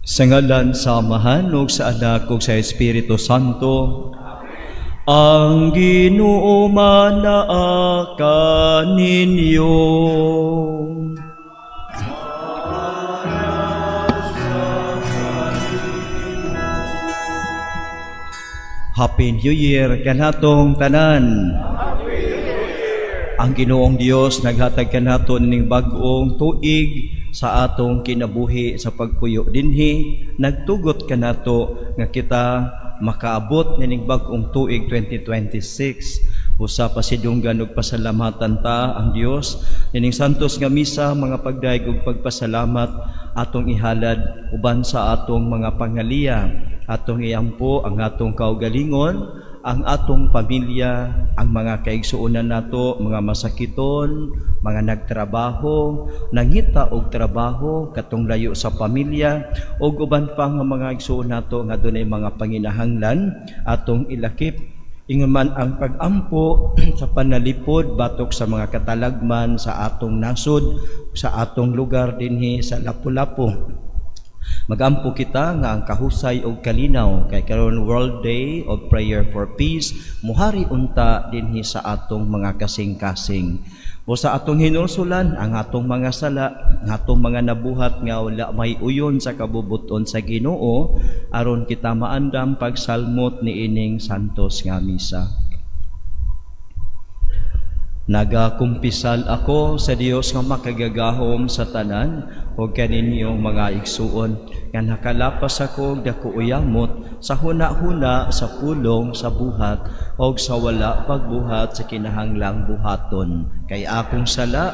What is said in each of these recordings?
Sa ngalan sa Amahan ug sa Anak ug sa Espiritu Santo. Ang Ginoo manaa kaninyo. Happy New Year kanatong tanan. Ang Ginoong Dios naghatag kanaton ning bag-ong tuig sa atong kinabuhi sa pagpuyo dinhi. Nagtugot kanato nga kita makaabot ning bag-ong tuig 2026. Usa pa sidunggan ug pasalamatan ta ang Dios nining santos nga misa, mga pagdaig ug pagpasalamat atong ihalad uban sa atong mga pangaliya. Atong iampo ang atong kaugalingon, ang atong pamilya, ang mga kaigsuonan nato, mga masakiton, mga nagtrabaho, nangita og trabaho, katong layo sa pamilya, ug uban pa nga mga igsuon nato nga dunay mga panginahanglan atong ilakip. Ingon man ang pag-ampo sa panalipod batok sa mga katalagman sa atong nasod, sa atong lugar dinhi sa Lapu-Lapu. Magampo kita nga ang kahusay og kalinaw kay karon World Day of Prayer for Peace muhari unta dinhi sa atong mga kasing-kasing. O sa atong hinulsulan ang atong mga sala, ang atong mga nabuhat nga wala may uyon sa kabubuton sa Ginoo aron kita maandam pagsalmot ni ining santos nga misa. Nagakumpisal ako sa Dios nga makagagahom sa tanan o kaninyong mga igsuon nga nakalapas ako dako uyamot sa huna-huna, sa pulong, sa buhat o sa wala pagbuhat sa kinahanglang buhaton. Kay akong sala,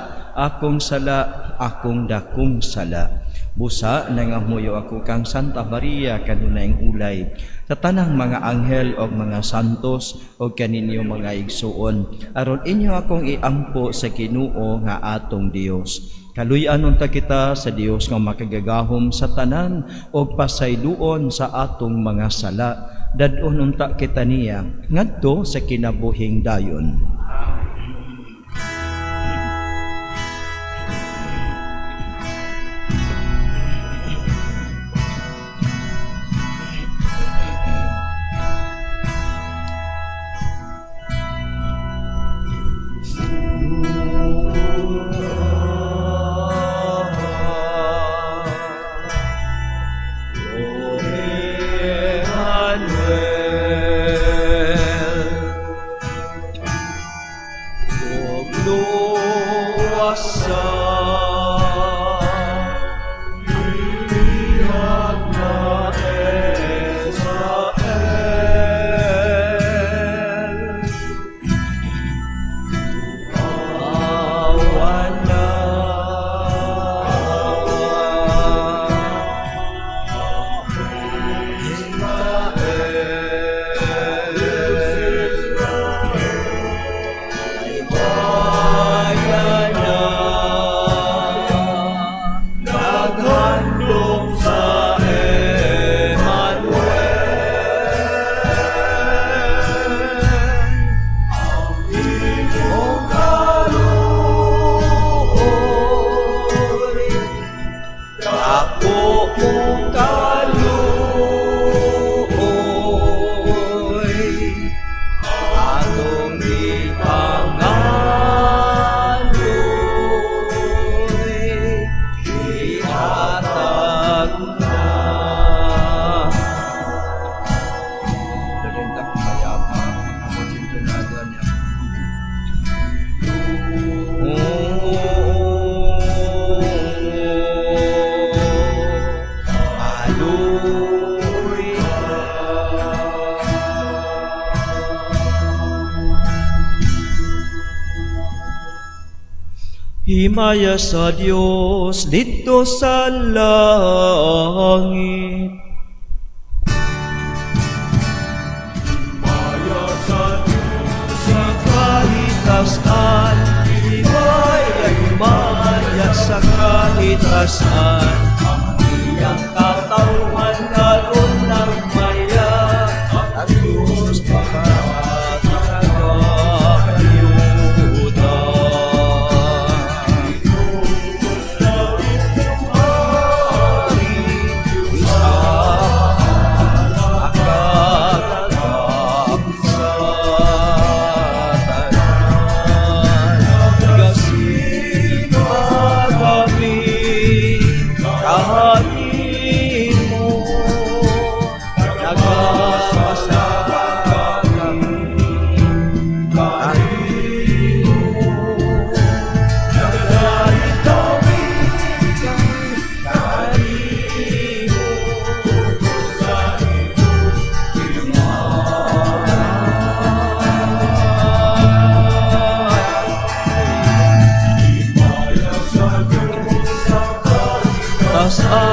akong dakong sala. Busa nangamuyo ako kang Santa Maria kanunayng ulay. Sa tanang mga anghel o mga santos o kaninyo mga igsuon, aron inyo akong iampo sa Ginoo nga atong Dios. Kaluy-an unta kita sa Dios nga makagagahom sa tanan o pasayloon sa atong mga sala. Dadon unta kita niya ngadto sa kinabuhing dayon. Himaya sa Dios dito sa langit. Himaya sa Dios sa kahitasan. Himaya sa kahitasan. Ang iyang katawan karon ng maya. Ang Diyos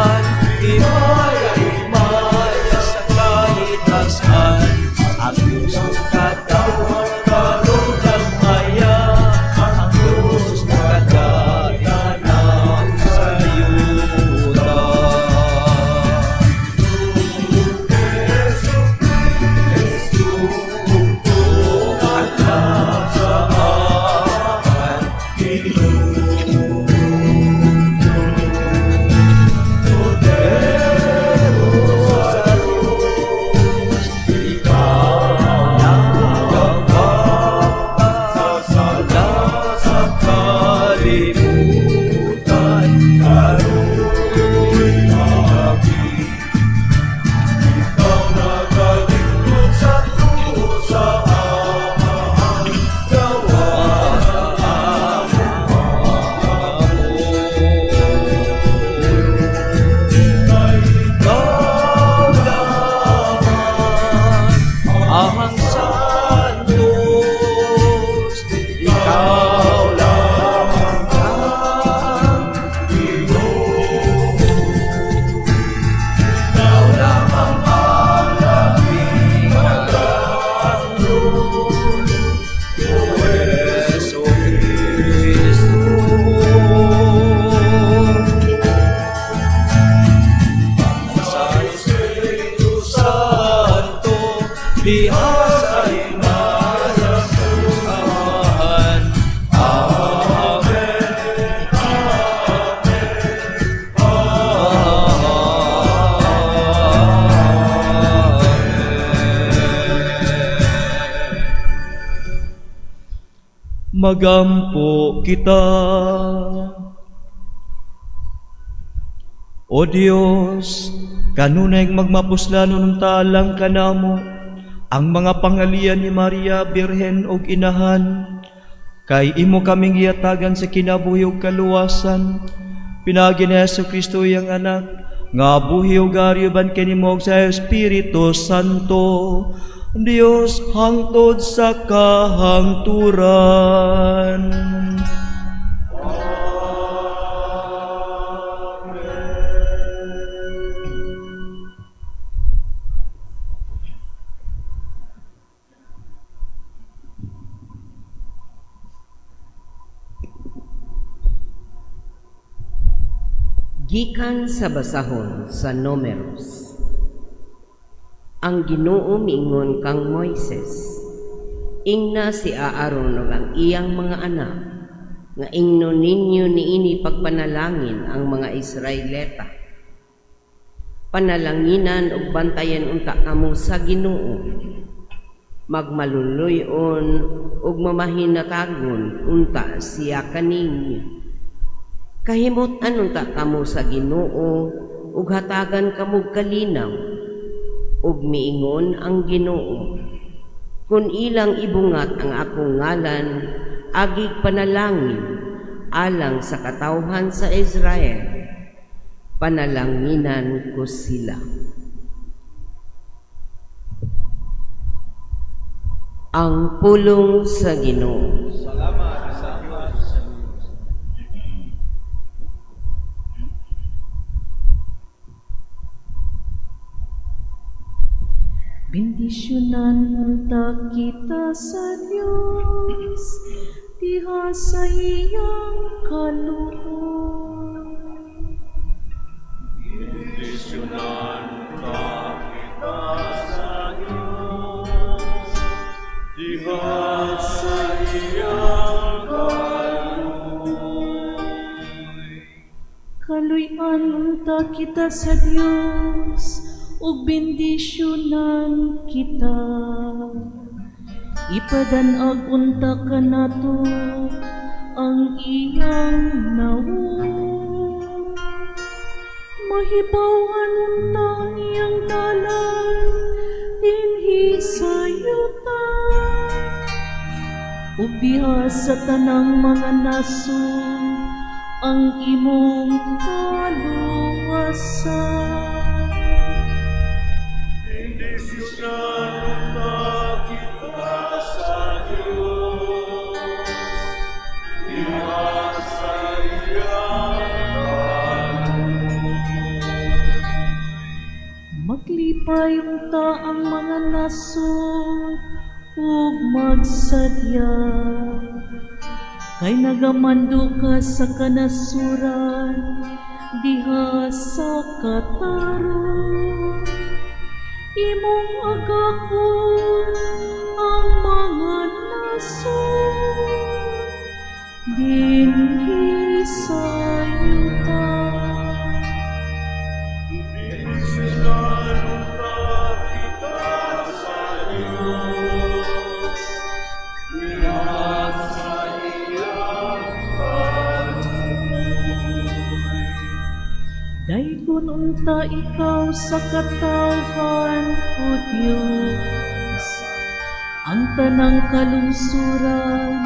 kasagutan, himaya sa kalitasan. Ang Diyos katawan, karong damaya, ang Diyos kadayanan sa yuta. Amang Santos, ikaw lamang ang Ginoo. Ikaw lamang ang aming Panginoon, O Jesu Kristo. Sa Espiritu Santo, bihasa himaya sa Amahan. Amen. Magampo kita, O Dios, kanunay magmapuslano ng talang kanamo ang mga pangalian ni Maria Birhen og Inahan, kay imo kaming giyatagan sa kinabuhi ug kaluwasan. Pinagi ni Jesu Kristo iyang anak, nga buhi ug aryoban kanimo sa Espiritu Santo, Dios hangtod sa kahangturan. Gikan sa basahon sa Numeros. Ang Ginoo miingon kang Moises, ingna si Aaron ug ang iyang mga anak, nga ingno ninyo niini pagpanalangin ang mga Israelita. Panalanginan ug bantayan unta kamo sa Ginoo. Magmaluluyon ug mamahinatagon unta siya kaninyo. Kahimot-an unta kamo sa Ginoo ug hatagan kamo kalinaw, ug miingon ang Ginoo, kun ilang ibungat ang akong ngalan, agig panalangin alang sa katawhan sa Israel, panalanginan ko sila. Ang pulong sa Ginoo. Salamat sa Diyos. Bendisyonan unta kita sa Diyos, diha sa iyang kaloob. Bendisyonan ka kita sa Diyos, diha sa iyang kaloob. Kaluy-an unta kita sa Diyos, ug bendisyonan kita. Ipadanag unta kanato ang iyang nawo. Mahibawan unta ang iyang dalan dinhi sa yuta. Ug diha sa tanang mga nasod ang imong kaluwasan. Bendisyonan ka kita sa Diyos, diha sa iyang kaloob. Ipayunta ang mga nasod ug magsadya. Kay nagamando ka sa kanasuran diha sa katarong. Imong agakon ang mga nasod dinhi sa yuta. Daygon unta ikaw sa katawhan, O Diyos, ang tanang kalungsuran,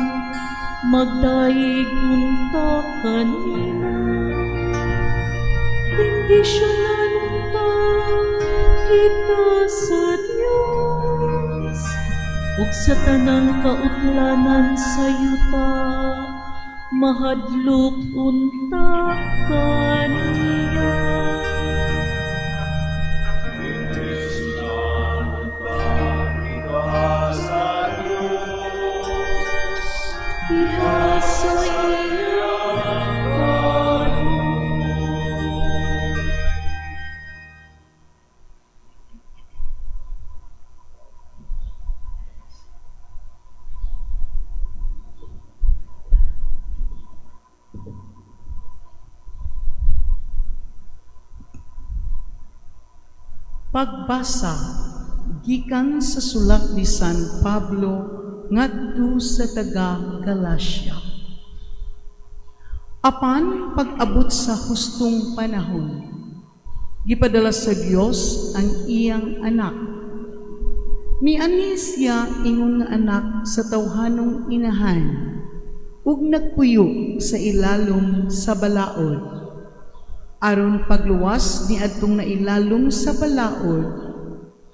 magdaig unta kanina. Bendisyonan unta kita sa Diyos, ug sa tanang kautlanan sa yuta, mahadlok unta kaniya. Diha sa iyang kanon. Pagbasa gikan sa sulat ni San Pablo ngadto sa taga Galacia. Apan pag-abot sa hustong panahon, gipadala sa Dios ang iyang anak. Miani siya ingon nga anak sa tawhanong inahan ug nagpuyo sa ilalom sa balaod. Aron pagluwas ni adtong nailalom sa balaod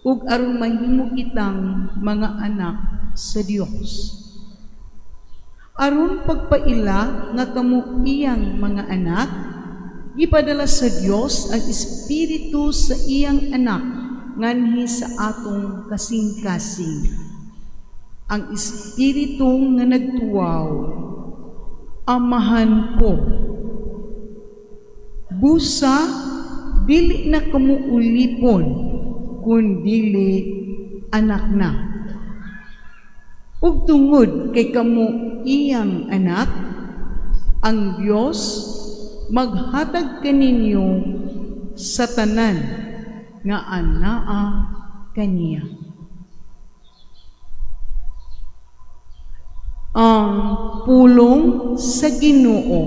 ug aron mahimo kitang mga anak sa Dios. Aron pagpaila nga kamo iyang mga anak, gipadala sa Dios ang Espiritu sa iyang anak nganhi sa atong kasing-kasing. Ang Espiritu nga nagtuwaw, Amahan ko. Busa, dili na kamo ulipon, kundili anak na. Ug tungod kay kamo iyang anak, ang Dios maghatag kaninyo sa tanan nga anaa kaniya. Ang pulong sa Ginoo.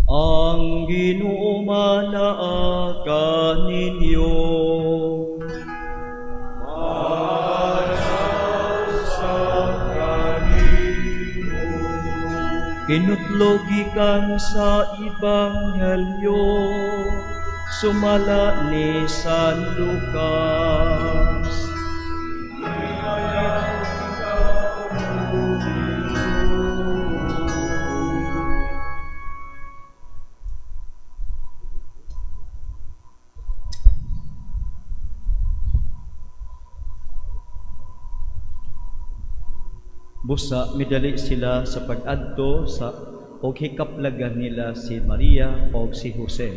Ang Ginoo manaakan ninyo. Kinutlogikan sa Ebanghelyo, sumala ni San Lucas. Busa midali sila sa pag-adto sa og hikaplagan nila si Maria o si Jose,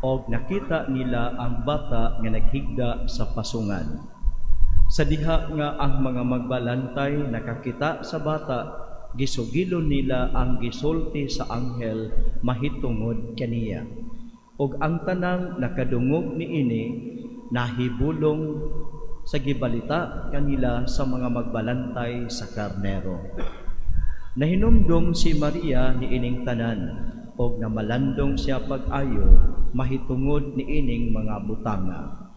og nakita nila ang bata nga naghigda sa pasungan. Sa diha nga ang mga magbalantay nakakita sa bata, gisugilon nila ang gisulti sa anghel mahitungod kaniya. Og ang tanang nakadungog niini nahibulong sa gibalita kanila sa mga magbalantay sa karnero. Nahinumdom si Maria niining tanan, og namalandong siya pag-ayo mahitungod niining mga butanga.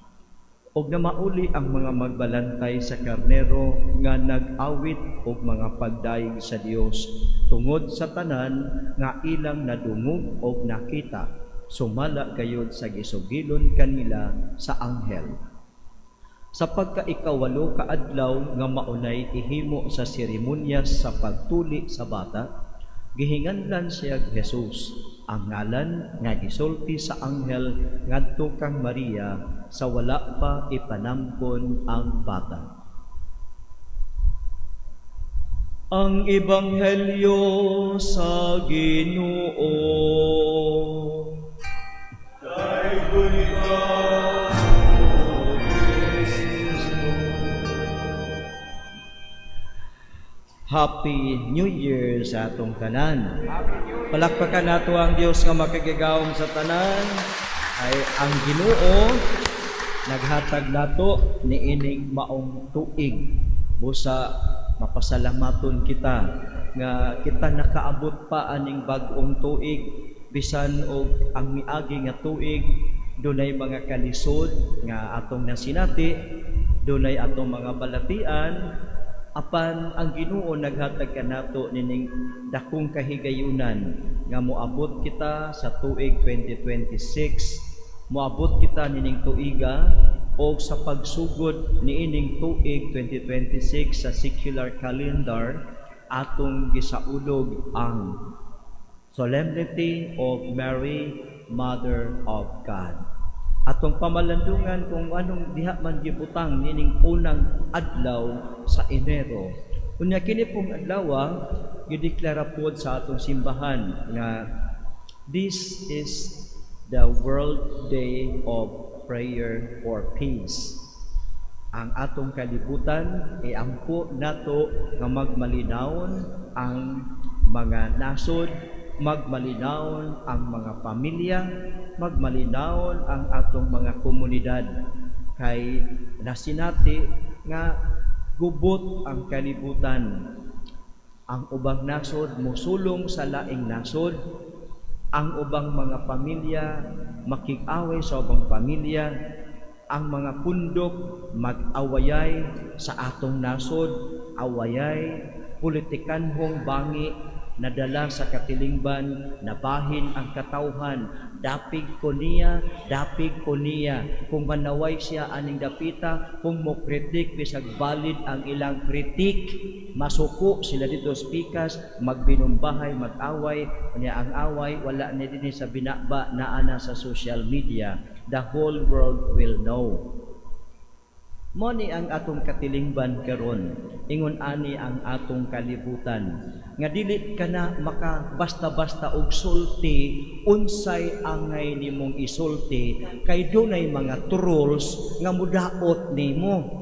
Og namauli ang mga magbalantay sa karnero nga nag-awit og mga pagdaig sa Dios tungod sa tanan nga ilang nadungog og nakita, sumala gayud sa gisugilon kanila sa anghel. Sa pagka-ikawalo ka adlaw nga maunay ihimo sa seremonyas sa pagtuli sa bata, gihinganlan siya Jesus, ang ngalan nga gisulti sa anghel ngadto kang Maria sa wala pa ipanampon ang bata. Ang Ebanghelyo sa Ginoo. Happy New Year sa atong tanan. Palakpakan nato ang Dios nga makagigawom sa tanan ay ang Ginoo naghatag nato niining maong tuig. Busa mapasalamaton kita nga kita nakaabot pa aning bag-ong tuig, bisan og ang miagi nga tuig dunay mga kalisod nga atong nasinati, dunay atong mga balatian. Apan ang Ginoo naghatag kanato nining dakong kahigayunan nga moabot kita sa tuig 2026, moabot kita nining tuiga o sa pagsugod niining tuig 2026 sa secular calendar atong gisaulog ang Solemnity of Mary, Mother of God. Atong pamalandungan kung anong diha man gibutang nining unang adlaw sa Enero. Unya kini pong adlaw gideklara pod sa atong simbahan nga this is the World Day of Prayer for Peace. Ang atong kalibutan iampo nato nga magmalinawon ang mga nasod, magmalinawon ang mga pamilya, magmalinawon ang atong mga komunidad, kay nasinati nga gubot ang kalibutan. Ang ubang nasod mosulong sa laing nasod, ang ubang mga pamilya makig-away sa ubang pamilya, ang mga pundok mag-awayay sa atong nasod, awayay, politikanhong bangi, nadala sa katilingban, nabahin ang katawhan, dapig ko niya, kung manaway siya aning dapita, kung mo kritik, bisag valid ang ilang kritik, masuko sila dito spikas, magbinumbahay, mag-away, kanya ang away, wala na din sa binaba na ana sa social media, the whole world will know. Mo ni ang atong katilingban karon, ingon ani ang atong kalibutan nga dili ka na maka basta-basta og sulti unsay angay nimong isulti, kay dunay mga trolls nga mudaot nimo.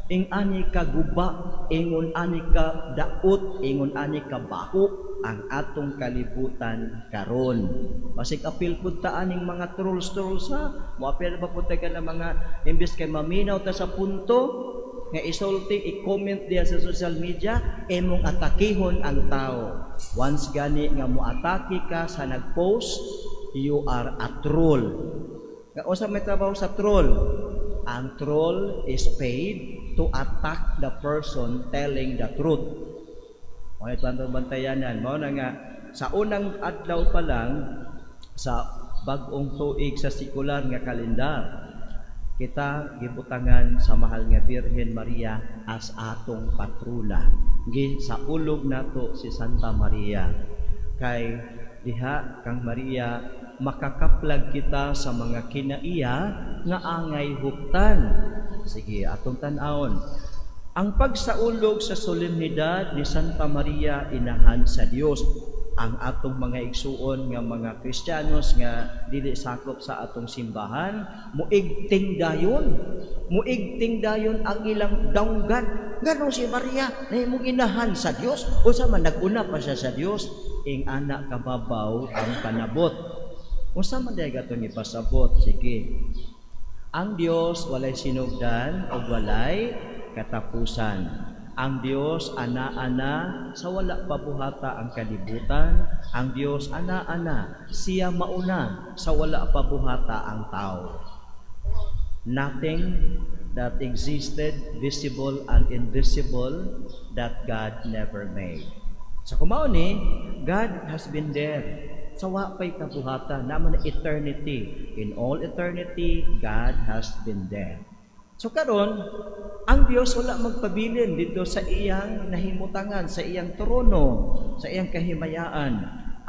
Ing ani ka guba, ingon ani ka daot, ingon ani ka baho ang atong kalibutan karon. Basig apil pud ta aning mga trolls ha. Moapil ba pud ta ka mga imbes kay maminaw ta sa punto nga isulti, i-comment diya sa social media, imong atakihon ang tao. Once gani nga moatake ka sa nag-post, you are a troll. Nga usa may trabaho sa troll. Ang troll is paid to attack the person telling the truth. O ito ang bantayanan. Mao na nga, sa unang adlaw pa lang, sa bag-ong tuig sa sekular nga kalendar, kita gibutangan sa mahal nga Birhen Maria as atong patrula. Sa ulog nato si Santa Maria. Kay diha kang Maria, makakaplag kita sa mga kinaiya nga angay huptan. Sige, atong tan-awon. Ang pagsaulog sa solemnidad ni Santa Maria Inahan sa Dios, ang atong mga igsuon nga mga Kristiyanos nga dili sakop sa atong simbahan, muigting dayon ang ilang daunggan. Ngano si Maria nahimong inahan sa Dios? Unsa man naguna pa siya sa Dios? Ing anak kababaw ang panabot. Unsa man day gaton ipasabot? Sige. Ang Dios walay sinugdan o walay katapusan. Ang Dios ana-ana sa wala pa buhata ang kalibutan. Ang Dios ana-ana siya mauna sa wala pa buhata ang tao. Nothing that existed, visible and invisible, that God never made. Sa kumao ni, God has been there. Sa wa pa'y kabuhata, naman eternity. In all eternity, God has been there. So karon, ang Dios wala magpabilin dito sa iyang nahimutangan, sa iyang trono, sa iyang kahimayaan.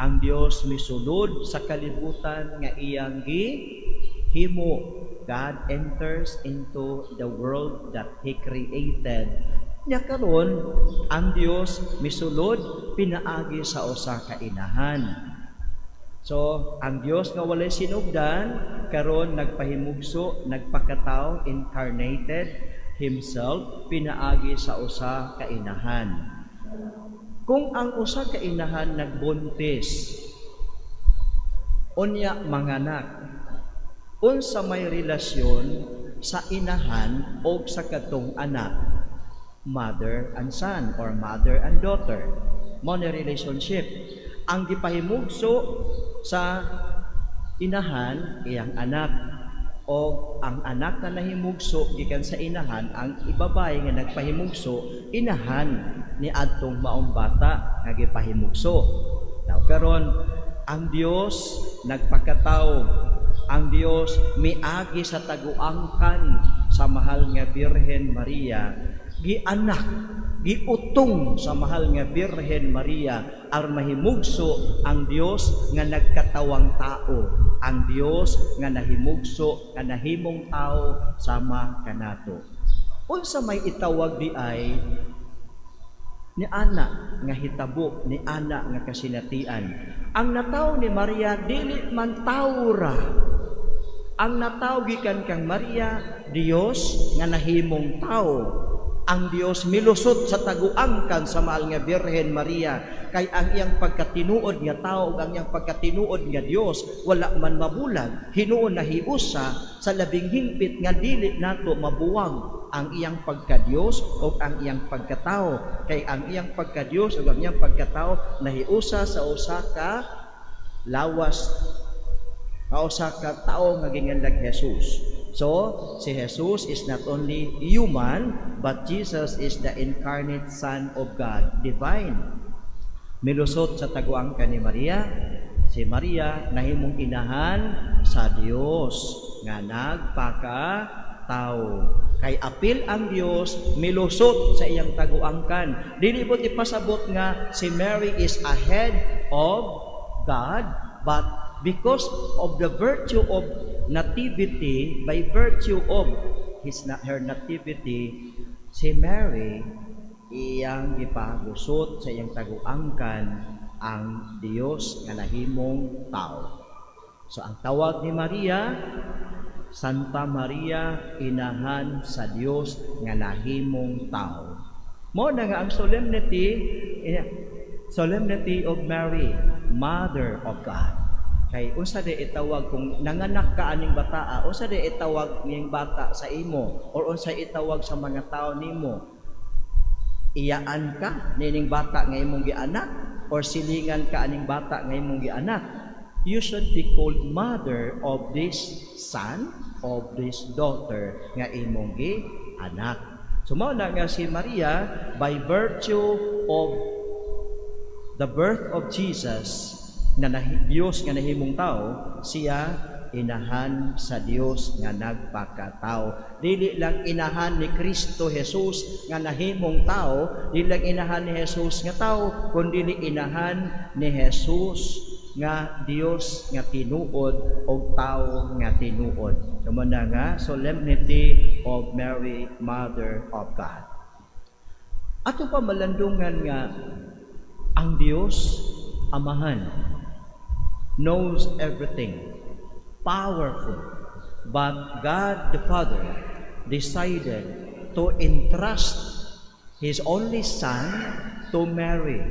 Ang Dios misulod sa kalibutan nga iyang gihimo. God enters into the world that He created. Nya karon, ang Dios misulod pinaagi sa usa ka inahan. So, ang Dios nga walay sinugdan, karon nagpahimugso, nagpakatao, incarnated Himself, pinaagi sa usa ka inahan. Kung ang usa ka inahan nagbuntis, unya manganak, unsa may relasyon sa inahan o sa katong anak, mother and son or mother and daughter, mo na relationship. Ang gipahimugso sa inahan iyang anak, o ang anak na nahimugso gikan sa inahan, ang ibabay nga nagpahimugso inahan ni adtong maong bata nga gipahimugso. Now karon ang Dios nagpakatao, ang Dios miagi sa taguangkan sa mahal nga Birhen Maria, gianak, giutong sa mahal nga Birhen Maria, aron mahimugso ang Dios nga nagkatawang tao, ang Dios nga nahimugso, nga nahimong tao sama kanato. Unsa may itawag di ay ni ana nga hitabo, ni ana nga kasinatian. Ang nataw ni Maria dili man tawo ra. Ang nataw gikan kang Maria, Dios nga nahimong tao. Ang Dios milusot sa taguangkan sa mahal nga Birhen Maria, kay ang iyang pagkatinuod nga tao ug ang iyang pagkatinuod nga Dios wala man mabulag, hinuon na hiusa sa labing hingpit nga dili nato mabuwang ang iyang pagka-Dios o ang iyang pagkatao. Kay ang iyang pagka-Dios o ang iyang pagkatao nahiusa sa usa ka lawas, usa ka tao nga gingandag Jesus. So, si Jesus is not only human, but Jesus is the incarnate Son of God, divine. Milusot sa taguangkan ni Maria, si Maria nahimong inahan sa Dios nga nagpakatao. Kay apil ang Dios milusot sa iyang taguangkan. Dili mo ipasabot nga si Mary is ahead of God, but because of the virtue of nativity, by virtue of her nativity, si Mary iyang gipalusot sa iyang taguangkan ang Dios nga nahimong tao. So ang tawag ni Maria, Santa Maria, inahan sa Dios nga nahimong tao. Mo na nga ang solemnity of Mary, Mother of God. Kay unsa di itawag kung nanganak ka aning bata, unsa di itawag niyang bata sa imo, or unsa itawag sa mga tao nimo? Iyaan ka nining bata nga imong gianak, or silingan ka aning bata nga imong gianak? You should be called mother of this son, of this daughter nga imong gianak. So mao na nga si Maria, by virtue of the birth of Jesus, na Diyos nga nahimong tao, siya inahan sa Diyos nga nagpakatao. Dili lang inahan ni Kristo Jesus nga nahimong tao, dili lang inahan ni Jesus nga tao, kundi inahan ni Jesus nga Diyos nga tinuod o tao nga tinuod. Kamo na nga solemnity of Mary, Mother of God. Ato pa malandungan nga ang Dios Amahan knows everything, powerful, but God the Father decided to entrust His only Son to Mary.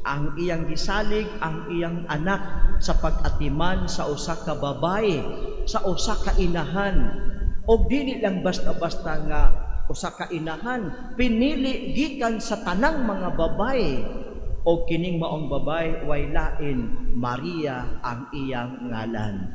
Ang iyang gisalig, ang iyang anak sa pag-atiman sa usa ka babae, sa usa ka inahan. O dili lang basta-basta nga usa ka inahan, pinili gikan sa tanang mga babae. O kining maong babae way lain, Maria ang iyang ngalan.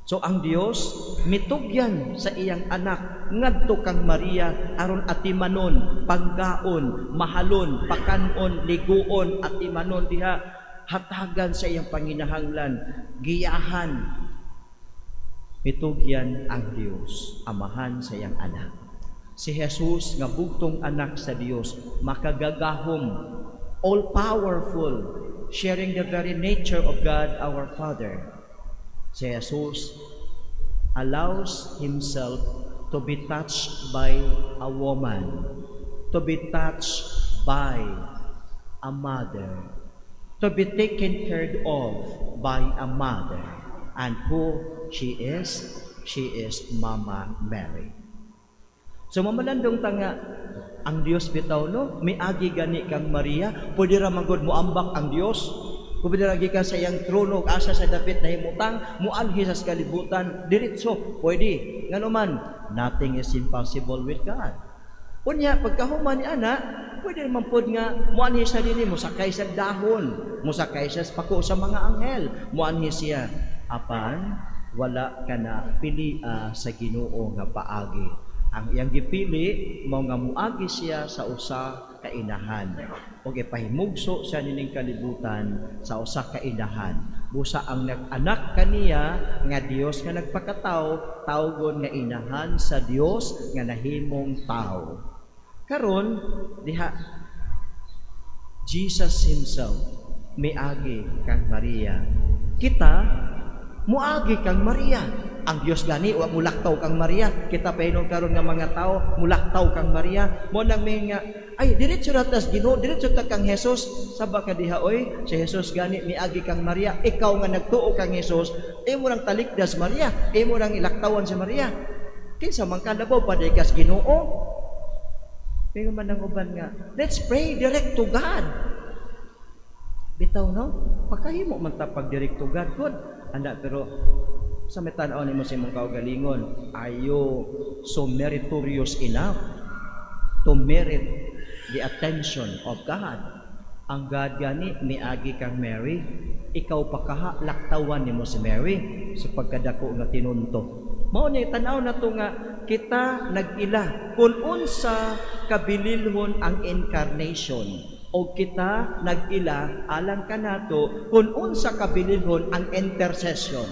So ang Dios mitugyan sa iyang anak ngadto kang Maria aron atimanon, paggaon, mahalon, pakanon, liguon, atimanon diha, hatagan sa iyang panginahanglan, giyahan. Mitugyan ang Dios Amahan sa iyang anak. Si Jesus nga bugtong anak sa Dios, makagagahom, all-powerful, sharing the very nature of God our Father. Si Jesus allows Himself to be touched by a woman, to be touched by a mother, to be taken care of by a mother. And who she is? She is Mama Mary. So mamalandong tanga, ang Dios bitaw no, miagi gani kang Maria, pwede ra magod mo ambak ang Dios. Pwede ra ka sa iyang trono, asa sa dapit na himutang, muanhi sa kalibutan, diretso, pwede. Ngano man, nothing is impossible with God. Unya, pagkahuman ni ana, pwede naman po nga, muanhi sa dini, musakay sa dahon, musakay sa pako sa mga anghel, muanhi siya. Apan, wala ka na pili sa Ginoo nga paagi. Ang iyang gipili mao nga muagi siya sa usa ka inahan. O gipahimugso siya nining kalibutan sa usa ka inahan. Busa ang nag-anak kaniya nga Dios nga nagpakataw, tawgon nga inahan sa Dios nga nahimong tao. Karon diha Jesus Himself miagi kang Maria. Kita muagi kang Maria. Ang Dios gani wa mulaktaw kang Maria. Kita pahinon karon nga mga tao mulaktaw kang Maria. Mo nang may nga ay diretso ra tas Ginoo, diretso ta kang Hesus. Saba ka diha oy, si Jesus gani miagi kang Maria. Ikaw nga nagtuo kang Hesus, imo rang talikdas Maria, imo rang ilaktawan si Maria. Kinsa man ka labaw padikas Ginoo? Pero man ang uban nga, let's pray direct to God. Bitaw no? Pagkahimo man ta pag direct to God, good. Anda pero sa metanaw ni mo sa imong kaugalingon, are you so meritorious enough to merit the attention of God? Ang God gani miagi kang Mary, ikaw pa kaha laktawan nimo si Mary sa pagkadako nga tinunto. Mao ni tan-aw nato nga kita nag-ila kun unsa kabililhon ang incarnation o kita nag-ila alang kanato kun unsa kabililhon ang intercession.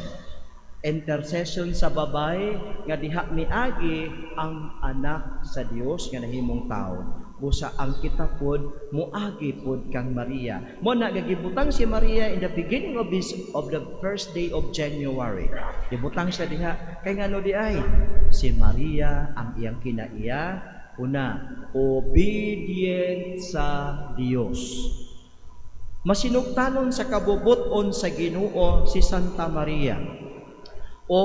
Intercession sa babae nga diha miagi ang anak sa Dios nga nahimong tao. Busa ang kita pod muagi pod kang Maria. Mo na gagibutang si Maria in the beginning of the first day of January. Gibutang siya diha kay ngano di ay si Maria ang iyang kinaiya una obedient sa Dios. Masinugtanon sa kabubuton sa Ginoo si Santa Maria. O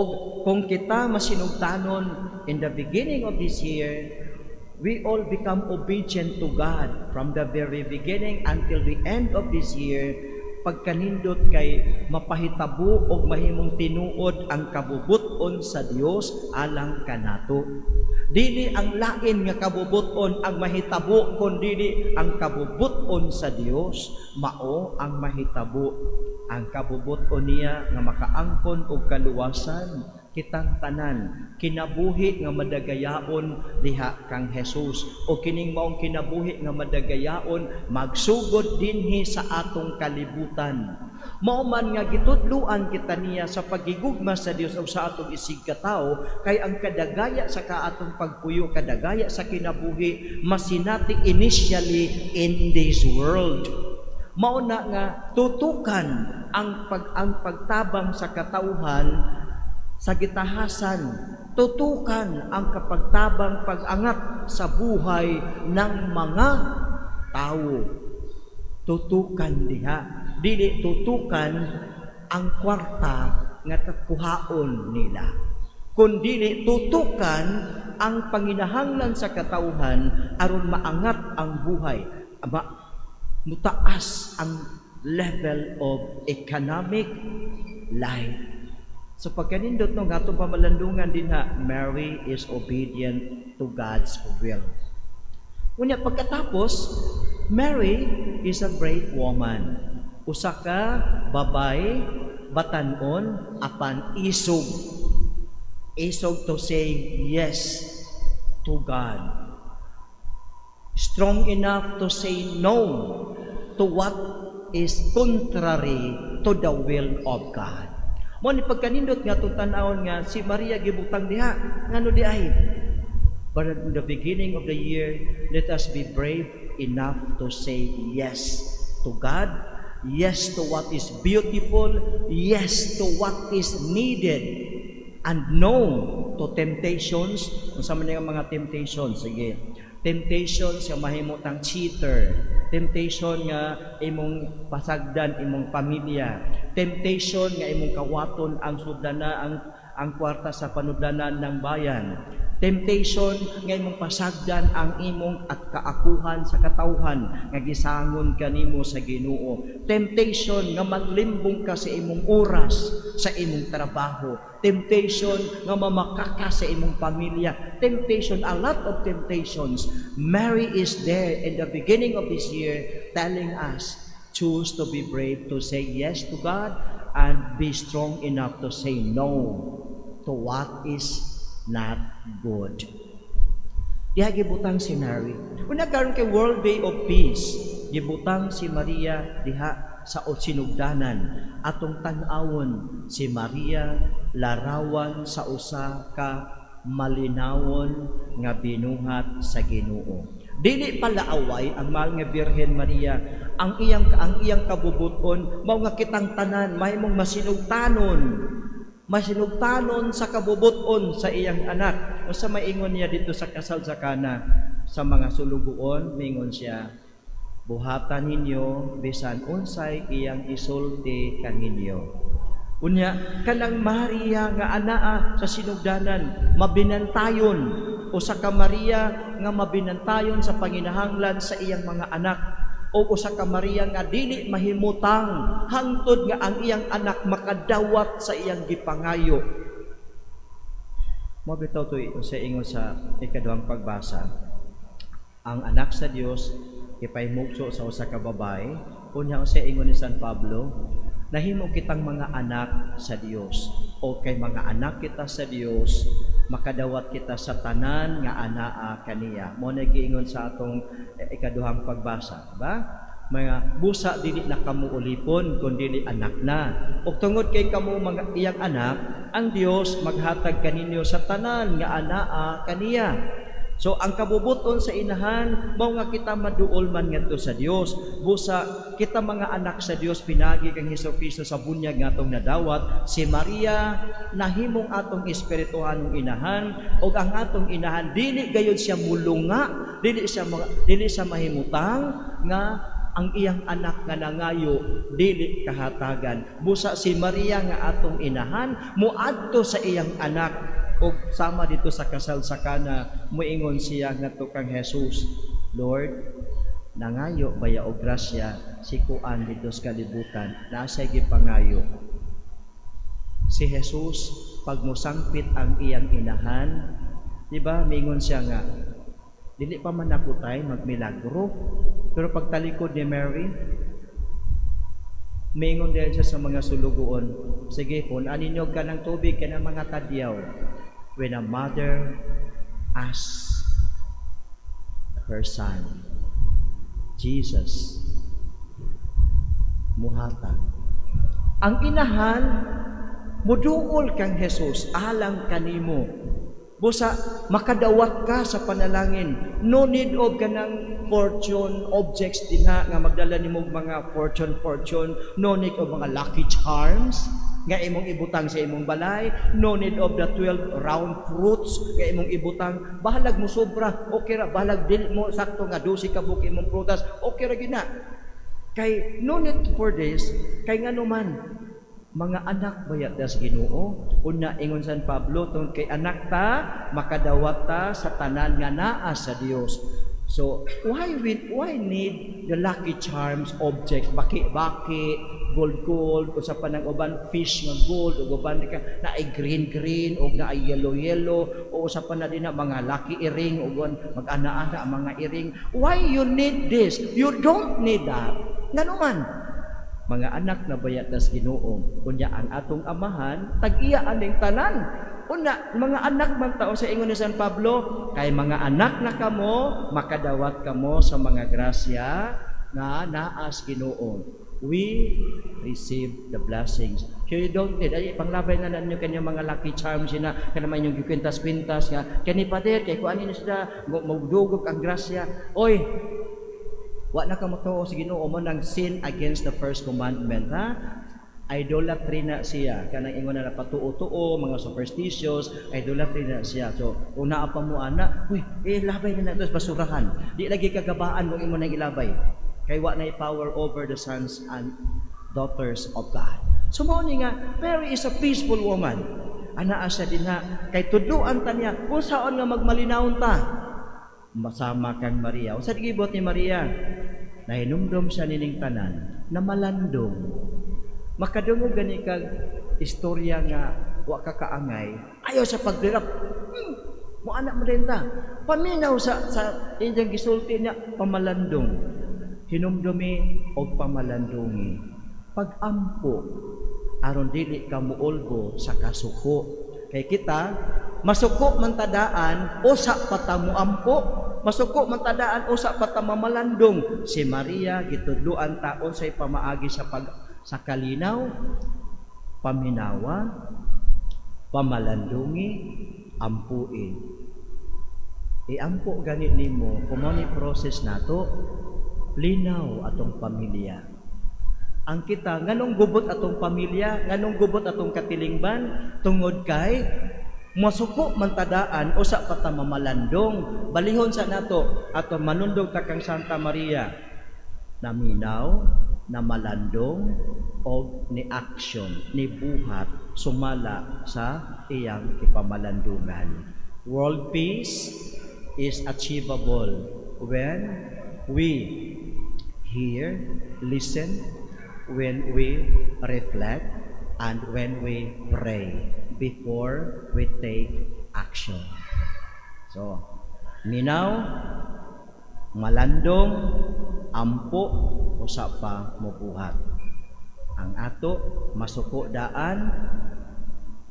kung kita masinugtanon in the beginning of this year, we all become obedient to God from the very beginning until the end of this year. Pagkanindot kay mapahitabo og mahimong tinuod ang kabubuton sa Dios alang kanato. Dili ang lain nga kabubuton ang mahitabo kundi ang kabubuton sa Dios mao ang mahitabo. Ang kabubuton niya nga makaangkon og kaluwasan kitang tanan, kinabuhi nga madagayaon diha kang Jesus o kining maong kinabuhi nga madagayaon magsugod dinhi sa atong kalibutan. Mao man nga gitudluan kita niya sa pagigugma sa Dios o sa atong isig katao kay ang kadagaya sa kaatong pagpuyo, kadagaya sa kinabuhi masinati initially in this world. Mao na nga tutukan ang pagtabang sa katawhan sa gitahasan tutukan ang kapagtabang pag-angat sa buhay ng mga tao. Tutukan diha, dili tutukan ang kwarta nga kuhaon nila, kundi tutukan ang panginahanglan sa katauhan aron maangat ang buhay, mutaas ang level of economic life. So pagkanindot no atong pamalandungan din ha, Mary is obedient to God's will. Unya pagkatapos, Mary is a brave woman. Usa ka babay batan-on apan isog. Isog to say yes to God. Strong enough to say no to what is contrary to the will of God. Mo ni pagkanindot nga itong tanawon nga si Maria gibutang diha, ngano di ay? But at the beginning of the year, let us be brave enough to say yes to God, yes to what is beautiful, yes to what is needed, and no to temptations. Kung sa mga temptations, sige. Temptation sa mahimutang cheater, temptation nga imong pasagdan imong pamilya, temptation nga imong kawaton ang sudana ang kwarta sa panudlanan ng bayan, temptation nga imong pasagdan ang imong at kaakuhan sa katawhan nga gisangon kanimo sa Ginoo, temptation nga manlimbong ka sa imong oras sa imong trabaho, temptation nga mamakaka sa imong pamilya, temptation, a lot of temptations. Mary is there in the beginning of this year telling us, choose to be brave to say yes to God and be strong enough to say no to what is not good. Diha gibutang si Mary. Una karon kay World Day of Peace, gibutang si Maria diha sa sinugdanan. Atong tan-awon si Maria larawan sa usa ka malinawon nga binuhat sa Ginoo. Dili pala away ang mahal nga Birhen Maria, ang iyang kabubuton mao nga kitang tanan mahimong masinugtanon sa kabubuton sa iyang anak. Usa maingon niya dito sa kasal sa Kana sa mga sulugoon, mingon siya, buhatan ninyo bisan unsay iyang isulti kaninyo. Unya kanang Maria nga anaa sa sinugdanan mabinantayon, usa ka Maria nga mabinantayon sa panginahanglan sa iyang mga anak, o usa ka Maria nga dili mahimutang hangtod nga ang iyang anak makadawat sa iyang gipangayo. Mo bitaw to sa ingon sa ikaduhang pagbasa, ang anak sa Dios ipahimugso sa usa ka babae. Unya sa ingon ni San Pablo, nahimo kitang mga anak sa Dios, o kay mga anak kita sa Dios, makadawat kita sa tanan nga anaa kaniya. Mo na giingon sa atong ikaduhang pagbasa, ba? Mga busa dili na kamo ulipon kundi dili anak na. Ug tungod kay kamo mga iyang anak, ang Dios maghatag kaninyo sa tanan nga anaa kaniya. So ang kabubuton sa inahan mao nga kita maduol man ngadto sa Dios. Busa kita mga anak sa Dios pinagi kang Hesukristo sa bunyag nga atong nadawat. Si Maria nahimong atong espirituhanong inahan, ug ang atong inahan dili gayud siya mulunga, dili siya mahimutang nga ang iyang anak nga nangayo dili kahatagan. Busa si Maria nga atong inahan muadto sa iyang anak. O sama dito sa kasal sa Kana, muingon siya ngadto kang Jesus, Lord, nangayo baya og grasya si kuan dito sa kalibutan, nasa gipangayo. Si Jesus pag musangpit ang iyang inahan, di ba, mingon siya nga, dili pa man ako tay magmilagro, pero pagtalikod ni Mary, mingon din siya sa mga sulugoon, sige po, aninyog ka ng tubig ka ng mga tadyaw. When a mother asks her son, Jesus, muhatag. Ang inahan, muduol kang Jesus, alang kanimo. Busa, makadawat ka sa panalangin. No need of kanang fortune, objects din nga magdala nimo mga fortune. No need of mga lucky charms. nga imong ibutang sa imong balay, no need of the 12 round fruits nga imong ibutang, bahalag mo sobra, okay ra, bahalag dili mo sakto nga 12 ka buok imong prutas, okay ra gina. Kay no need for this, kay ngano man mga anak bayat das Ginoo, una ingon San Pablo tungod kay anak ta makadawat ta sa tanan nga naa sa Dios. So, why need the lucky charms objects, baki-baki, gold, o sa panang uban fish nga gold, o uban na ay green, o na ay yellow, o sa panang din na mga lucky earring, o mag-ana-ana ang mga earring. Why you need this? You don't need that. Nga naman, mga anak na bayat nas Ginoo, kunya ang atong amahan, tag-iya aning tanan. Una, mga anak man tao sa ingon ni San Pablo, kay mga anak na kamo, makadawat kamo sa mga grasya na naas Ginoo. We receive the blessings. So you don't need, ay panglabay na ninyo kanyang mga lucky charms na kanaman yung kwintas-kwintas nga, kani pader, kay kuanin na sila, magdugog ang grasya. Oy, wa na ka matuo sa Ginoo mo nang sin against the first commandment, ha? Idolatry na siya, kanang ingon na patuo-tuo, mga superstitious, idolatry na siya. So, kung naa pa mo ana, uy, ilabay na nato sa basurahan. Di lagi kagabaan kung imo nang ilabay. Kay wa na power over the sons and daughters of God. So, mao ni nga, Mary is a peaceful woman. Anaa siya din na, kay tudloan ta niya, kung saan nga magmalinawon ta, masama kang Maria. Unsa gibot ni Maria? Nahinumdum siya nining tanan na malandong. Makadungog gani kag istorya nga wa ka kaangay, ayaw sa pagdirap. Mo anak mo din ta. Paminaw sa inyong gisulti niya pamalandong. Hinumdumi og pamalandongi. Pagampo aron dili ka muolbo sa kasuko. Kay kita masuko man tadaan usa pata muampo, masuko man tadaan usa pata mamalandong. Si Maria gitudloan taon say pamaagi sa kalinaw, paminawa, pamalandungi, ampuin. Iampo ganit nimo kung ano process nato, linaw atong pamilya. Ang kita, nganong gubot atong pamilya, nganong gubot atong katilingban, tungod kay masuko man tadaan usa pa ta mamalandong, balihon sa nato aton manundog ta kang Santa Maria, naminaw, na malandong o ni action, ni buhat, sumala sa iyang ipamalandungan. World peace is achievable when we hear, listen, when we reflect, and when we pray before we take action. So, minaw, malandong, ampo, usa pa mobuhat. Ang ato masuko daan,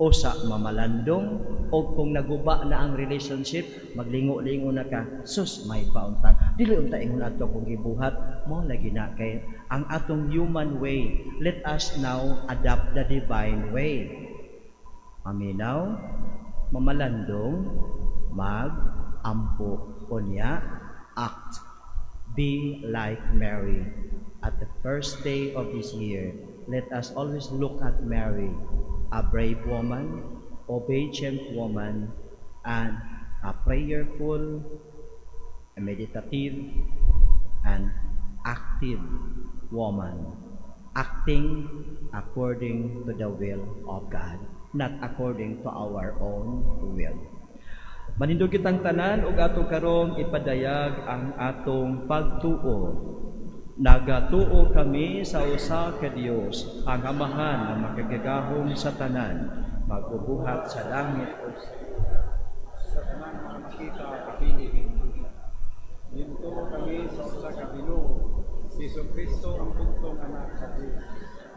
usa mamalandong, o kung naguba na ang relationship, maglingo-lingo na ka, sus may pauntang. Dili unta ingon ato kung gibuhat, mo lagi na kay ang atong human way. Let us now adapt the divine way. Maminaw, mamalandong, mag-ampo, unya, act. Be like Mary. At the first day of this year, let us always look at Mary, a brave woman, obedient woman, and a prayerful, a meditative, and active woman, acting according to the will of God, not according to our own will. Manindog kitang tanan ug ato karong ipadayag ang atong pagtuo. Nagatuo kami sa usa ka Dios, ang Amahan na makagagahom sa tanan, magubuhat sa langit o sa tanan mga makita kapiling. Gintuo kami sa usa ka Ginoo, si Kristo ang bugtong anak sa Dios.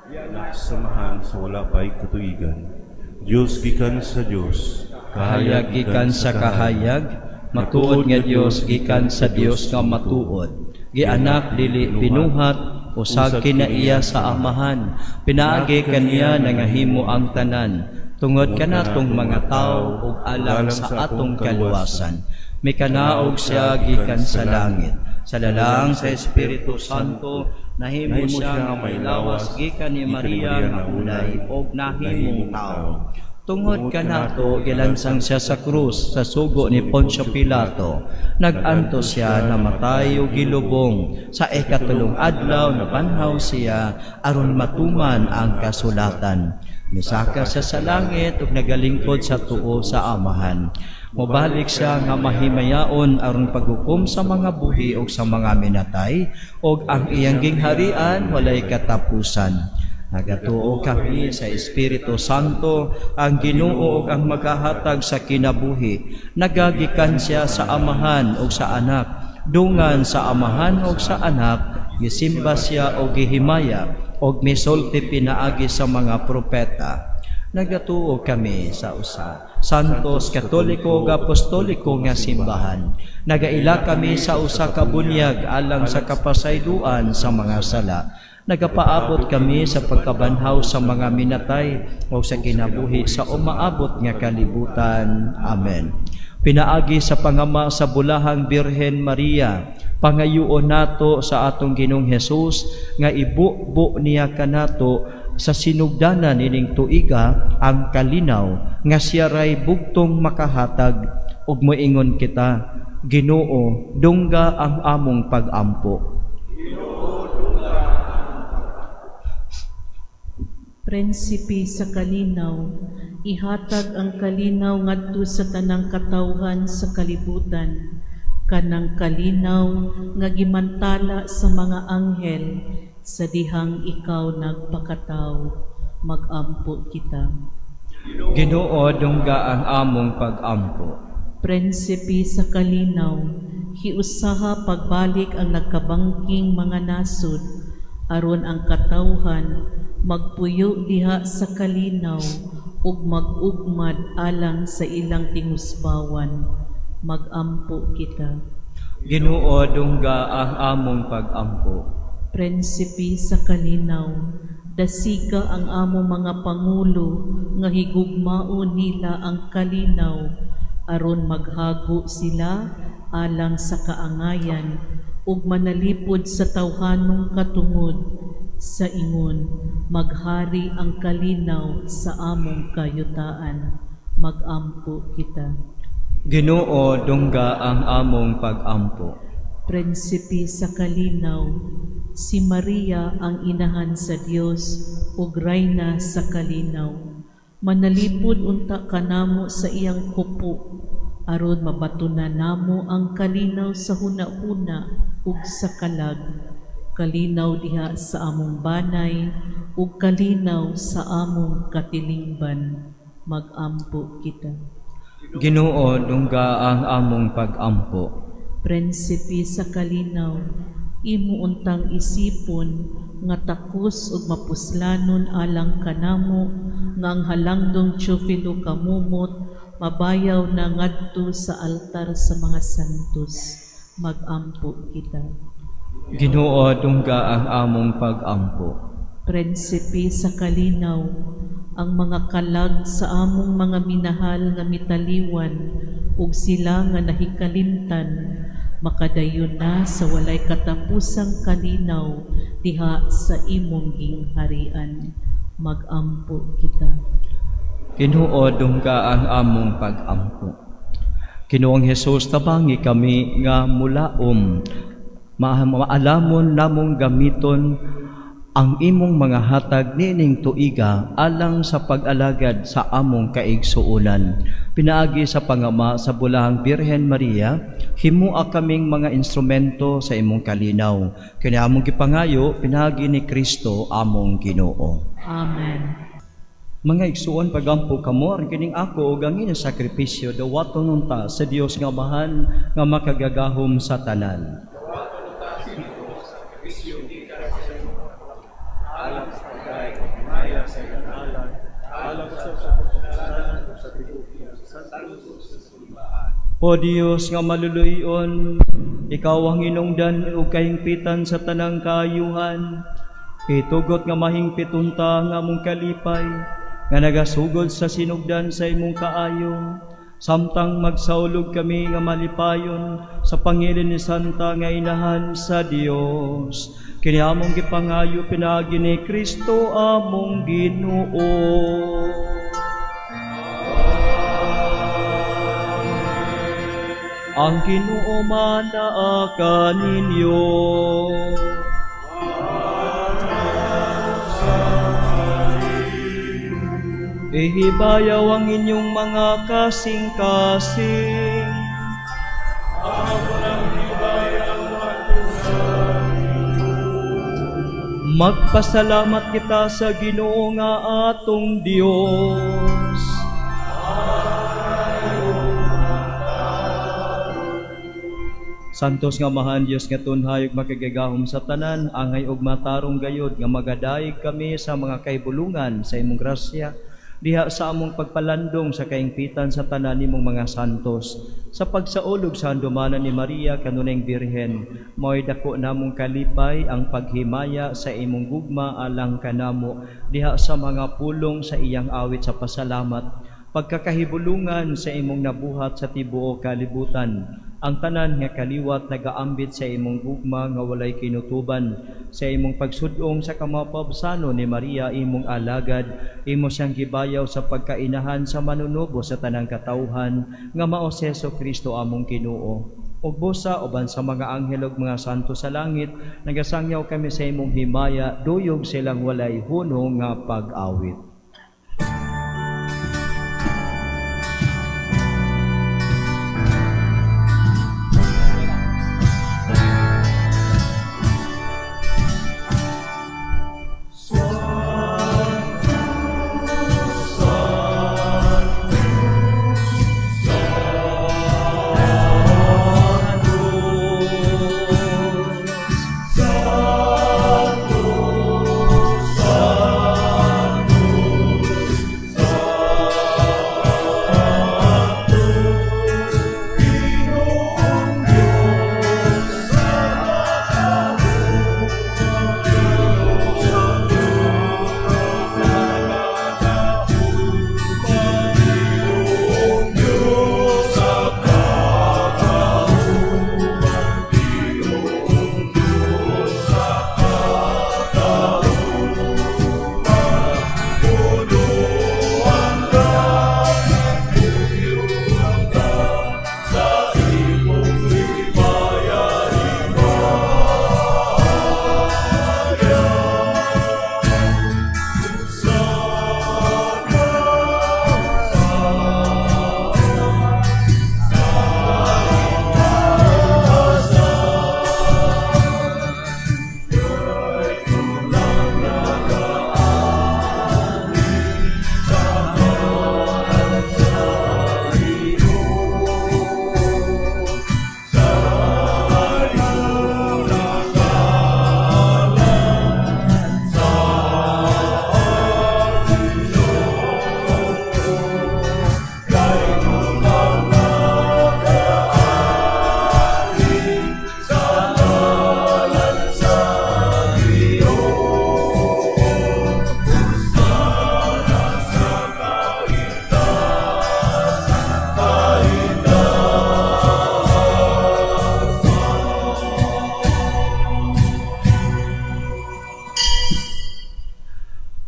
Diana Samahan sa wala pa'y katuigan. Diyos gikan sa Diyos, kahayag gikan sa kahayag, matuod nga Dios gikan sa Dios nga matuod. Gianak dili binuhat, usag kinaiya sa Amahan, pinaagi kaniya nangahimo ang tanan, tungod kanatong mga tao ug alang sa atong kaluwasan. May kanaog siya gikan sa langit, sa lalang sa Espiritu Santo, nahimo siya nga may lawas gikan ni Maria nga ulay og nahimong tao. Tungod kanato gilansang siya sa krus sa sugo ni Poncio Pilato. Naganto siya namatay ug gilubong. Sa ikatulong adlaw nabanhaw siya aron matuman ang kasulatan. Misaka siya sa langit ug nagalingkod sa tuo sa Amahan. Mobalik siya nga mahimayaon aron paghukom sa mga buhi ug sa mga minatay ug ang iyang gingharian walay katapusan. Nagatuo kami sa Espiritu Santo, ang Ginoo ug ang maghahatag sa kinabuhi. Nagagikan siya sa Amahan ug sa Anak. Dungan sa Amahan ug sa Anak, gisimba siya o gihimaya ug misulti pinaagi sa mga propeta. Nagatuo kami sa usa Santos Katoliko ug Apostoliko nga simbahan. Nagaila kami sa usa ka bunyag alang sa kapasayloan sa mga sala. Nagapaabot kami sa pagkabanhaw sa mga minatay o sa kinabuhi sa umaabot nga kalibutan. Amen. Pinaagi sa pangama sa bulahang Birhen Maria, pangayuon nato sa atong Ginoong Hesus nga ibubo niya kanato sa sinugdanan ining tuiga ang kalinaw nga siya ray bugtong makahatag ug moingon kita, Ginoo, dungga ang among pag-ampo. Prinsipe sa kalinaw, ihatag ang kalinaw ngadto sa tanang katawhan sa kalibutan, kanang kalinaw nga gimantala sa mga anghel, sa dihang ikaw nagpakataw, mag-ampo kita. Ginoo, dungga ang among pag-ampo. Prinsipe sa kalinaw, hiusaha pagbalik ang nagkabangking mga nasod, aron ang katawhan magpuyo diha sa kalinaw ug mag-ugmad alang sa ilang tinusbawan, mag-ampo kita. Ginoo, dungga ang among pag-ampo. Prinsipe sa kalinaw, dasiga ang among mga pangulo nga higugmaon nila ang kalinaw aron maghago sila alang sa kaangayan ug manalipod sa tawhanong katungod. Sa ingon, maghari ang kalinaw sa among kayutaan, mag-ampo kita. Ginoo, dungga ang among pag-ampo. Prinsipe sa kalinaw, si Maria ang inahan sa Dios ug rayna sa kalinaw. Manalipod unta kanamo sa iyang kupo, aron mabatunan namo ang kalinaw sa hunahuna ug sa kalag. Kalinaw diha sa among banay ug kalinaw sa among katilingban, mag-ampo kita. Ginoo, dungga ang among pag-ampo. Prinsipe sa kalinaw, imo untang isipon nga takos ug mapuslanon alang kanamo nga ang halangdong Teofilo kamumot mabayaw na ngadto sa altar sa mga santos, mag-ampo kita. Ginoo, dungga ang among pag-ampo. Prinsipe sa kalinaw, ang mga kalag sa among mga minahal nga mitaliwan ug sila nga nahikalimtan, makadayon na sa walay katapusang kalinaw diha sa imong gingharian, mag-ampo kita. Ginoo, dungga ang among pag-ampo. Ginoong Hesus, tabangi kami nga mulaom maalamon namong gamiton ang imong mga hatag nining tuiga alang sa pag-alagad sa among kaigsuonan. Pinaagi sa pangama sa bulahang Birhen Maria, himua kaming mga instrumento sa imong kalinaw. Kini among gipangayo, pinaagi ni Kristo among Ginoo. Amen. Mga igsuon, pagampo kamo, ang kining ako ug ang inyong sakripisyo, dawaton nunta sa Dios nga Amahan nga makagagahom sa tanan. Alam sa pagay, maya sa kanalan, alam sa pagkakalan, sa tibukin, sa talos sa simbahan. O Dios nga maluluyon, ikaw ang hinungdan ug kahingpitan sa tanang kaayuhan. Itugot nga mahingpitunta nga among kalipay, nga nagasugod sa sinugdan sa imong kaayo. Samtang magsaulog kami nga malipayon sa pangilin ni Santa nga Inahan sa Dios. Kini among gipangayo pinagi ni Kristo among Ginoo. Ang Ginoo manaa kaninyo. Ihibayaw ang inyong mga kasing-kasing. Magpasalamat kita sa Ginoo nga atong Dios. Santos nga mahan Dios nga tunhayog makagagahom sa tanan, angay og matarong gayod nga magadayeg kami sa mga kahibulungan sa imong grasya, diha sa among pagpalandong sa kaingpitan sa tanan nimong mga santos. Sa pagsaulog sa handumanan ni Maria kanunayng Birhen, mao'y dako namong kalipay ang paghimaya sa imong gugma alang kanamo, diha sa mga pulong sa iyang awit sa pasalamat, pagkakahibulungan sa imong nabuhat sa tibuok kalibutan, ang tanan nga kaliwat nagaambit sa imong gugma nga walay kinutuban, sa imong pagsudong sa kamapabsano ni Maria imong alagad, imo siyang gibayaw sa pagkainahan sa manunubo sa tanang katawhan nga mao si Jesu-Kristo among Ginoo. Ug busa uban sa mga anghel ug mga santo sa langit, nagasangyaw kami sa imong himaya, duyog silang walay hunong nga pag-awit.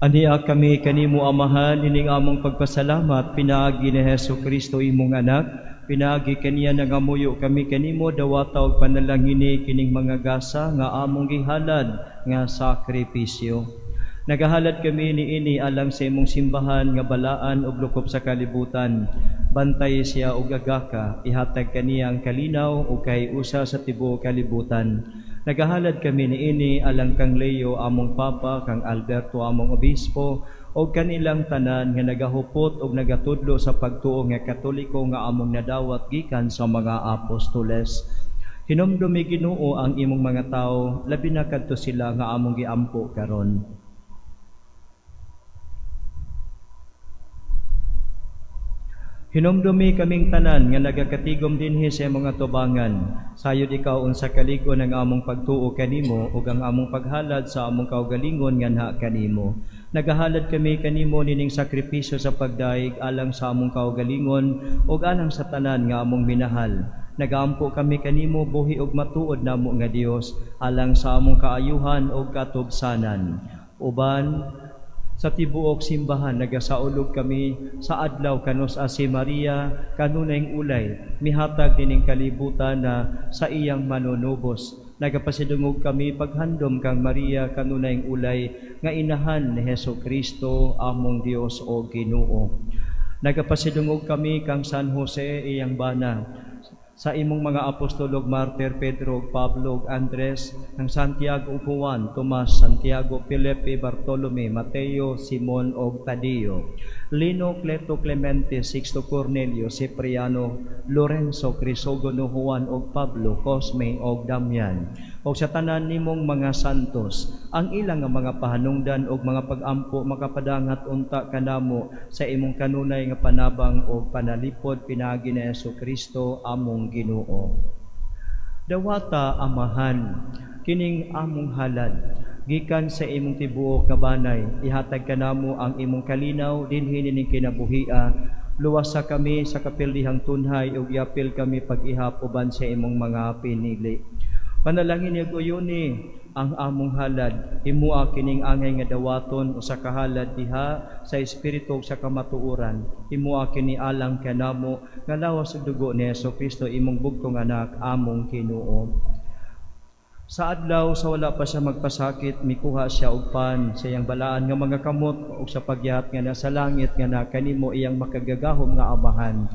Ania kami kanimo Amahan, ining among pagpasalamat, pinaagi ni Jesu-Kristo imong anak, pinaagi kaniya nangamuyo kami kanimo dawata og panalangini kining mga gasa nga among gihalad nga sakripisyo. Nagahalad kami niini alang sa imong simbahan nga balaan ug lukop sa kalibutan. Bantay siya og agaka, ihatag kaniya ang kalinaw ug kahiusa sa tibuok kalibutan. Nagahalad kami niini alang kang Leo among Papa, kang Alberto among Obispo, o kanilang tanan nga nagahupot o nagatudlo sa pagtuo nga Katoliko nga among nadawat gikan sa mga apostoles. Hinumdumi Ginoo ang imong mga tao, labi na kadto sila nga among giampo karon. Hinumdumi kaming tanan nga nagakatigom dinhi sa mga tubangan. Sayod ikaw unsa kaligon ang among pagtuo kanimo ug ang among paghalad sa among kaugalingon nganha kanimo. Nagahalad kami kanimo nining sakripisyo sa pagdaig alang sa among kaugalingon ug alang sa tanan nga among minahal. Nagaampo kami kanimo buhi ug matuod namo nga Dios alang sa among kaayuhan ug katubsanan. Uban sa tibuok simbahan nagasaulog kami sa adlaw kanos si Maria kanunayng ulay mihatag dining kalibutan na sa iyang manunubos. Nagapasidungog kami paghandom kang Maria kanunayng ulay nga inahan ni Hesukristo among Dios o Ginoo. Nagapasidungog kami kang San Jose iyang bana sa imong mga apostolog martir Pedro, Pablo, Andres, ng Santiago, Juan, Tomas, Santiago, Felipe, Bartolome, Mateo, Simon og Tadio, Lino, Cleto, Clemente, Sixto, Cornelio, Cipriano, Lorenzo, Crisogono, Juan og Pablo, Cosme og Damian, og sa tanan nimong mga santos, ang ilang nga mga pahanungdan og mga pag-ampo makapadangat unta kanamo sa imong kanunay nga panabang og panalipod pinaagi ni Hesukristo among Ginoo. Dawata amahan kining among halad gikan sa imong tibuok nga banay ihatag kanamo ang imong kalinaw dinhi ning kinabuhia. Luwasa kami sa kapildihang tunhay ug iapil kami pag-ihap uban sa imong mga pinili. Panalangin ni Guyoni ang among halad, himua kining angay nga dawaton o sa kahalad diha sa espiritu sa kamatuoran. Himua kini alang kanamo nga lawas ug dugo ni Hesukristo imong bugtong anak among Ginoo. Sa adlaw sa wala pa siya magpasakit, mikuha siya og pan sa iyang balaan nga mga kamot ug sa pagyahat nga nasa langit nga na kanimo iyang makagagahom nga amahan.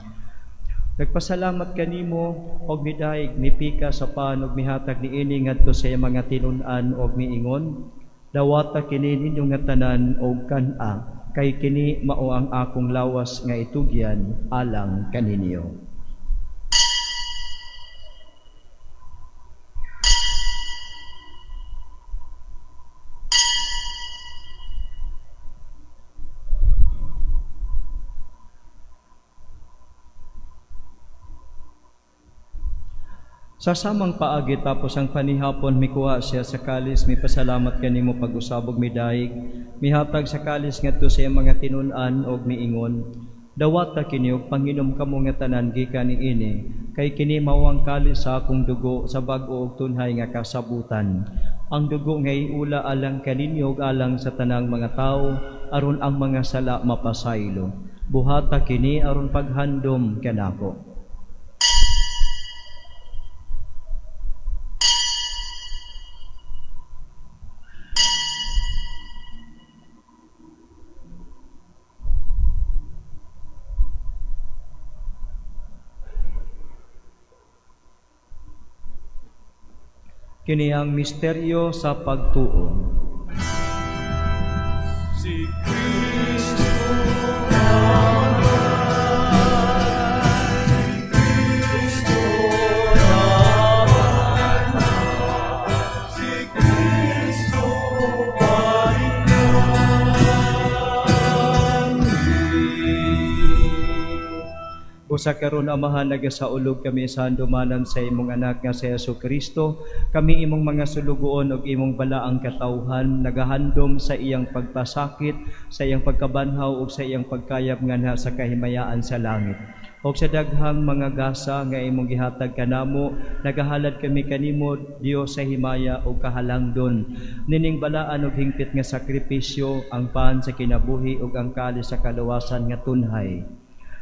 Nagpasalamat kanimo og midaig mipika sa pan ug mihatag niini ngadto sa iyang mga tinun-an og miingon, dawata kini ninyo nga tanan og kan-a kay kini mao ang akong lawas nga itugyan alang kaninyo. Sa samang paagi tapos ang panihapon mikuha siya sa kalis, mipasalamat kanimo pag-usabog midaig, mihatag sa kalis ngadto sa iyang mga tinun-an og miingon, dawata kini og panginom kamo nga tanan gikan niini, kay kini mao ang kalis sa akong dugo sa bag-o ug tunhay nga kasabutan. Ang dugo nga iula alang kaninyo ug alang sa tanang mga tawo aron ang mga sala mapasaylo. Buhata kini aron paghandom kanako. Kini ang misteryo sa pagtuo. Si Kristo Usa karon Amahan, nagasaulog kami sa handumanan sa imong anak nga si Hesukristo. Kami imong mga sulugoon og imong balaang katawhan, nagahandom sa iyang pagpasakit, sa iyang pagkabanhaw ug sa iyang pagkayap nganha sa kahimayaan sa langit. Og sa daghang mga gasa nga imong gihatag kanamo, nagahalad kami kanimo Dios sa himaya ug kahalangdon. Nining balaan og hingpit nga sakripisyo, ang pan sa kinabuhi ug ang kalis sa kaluwasan nga tunhay.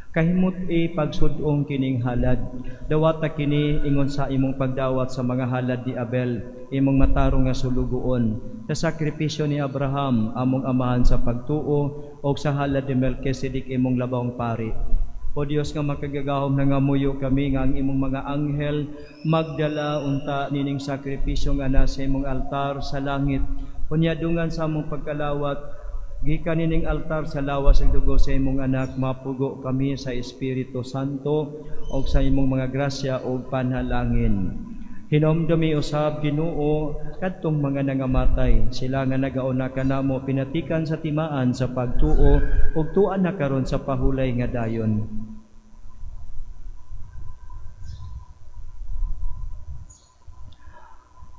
Kahimot pagsudong kining halad, dawata kini ingon sa imong pagdawat sa mga halad ni Abel, imong matarong nga sulugoon, sa sakripisyo ni Abraham, among amahan sa pagtuo, o sa halad ni Melchizedek, imong labawng pari. O Dios nga makagagahom na ngamuyo kami nga ang imong mga anghel magdala unta nining sakripisyo nga nasa imong altar sa langit. Unyadungan sa among pagkalawat, gikan nining altar sa lawas ug dugo sa imong anak, mapugo kami sa Espiritu Santo o sa imong mga grasya o panhalangin. Hinomdumi usab Ginoo kadtong mga nangamatay, sila nga nagauna kanamo pinatikan sa timaan sa pagtuo ug tuan na karon sa pahulay nga dayon.